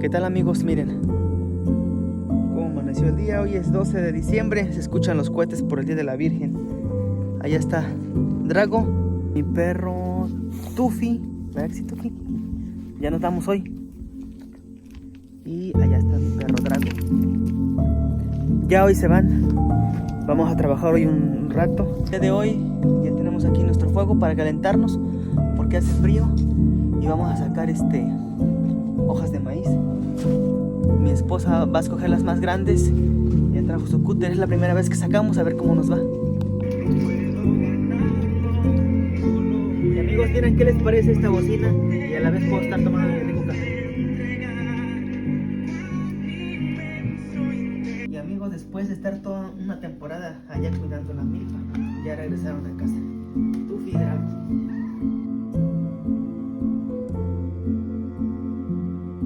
¿Qué tal, amigos? Miren cómo amaneció el día. Hoy es 12 de diciembre. Se escuchan los cohetes por el Día de la Virgen. Allá está Drago, mi perro Tufi. ¿Verdad que sí, Tufi? Ya nos vamos hoy. Y allá está mi perro Drago. Ya hoy se van. Vamos a trabajar hoy un rato. El día de hoy ya tenemos aquí nuestro fuego para calentarnos porque hace frío. Y vamos a sacar hojas de maíz. Mi esposa va a escoger las más grandes. Ya trajo su cúter, es la primera vez que sacamos, a ver cómo nos va. Y amigos, miren qué les parece esta bocina. Y a la vez puedo estar tomando mi rico café. Y amigos, después de estar toda una temporada allá cuidando la milpa, ya regresaron a casa. Tufi y Drago.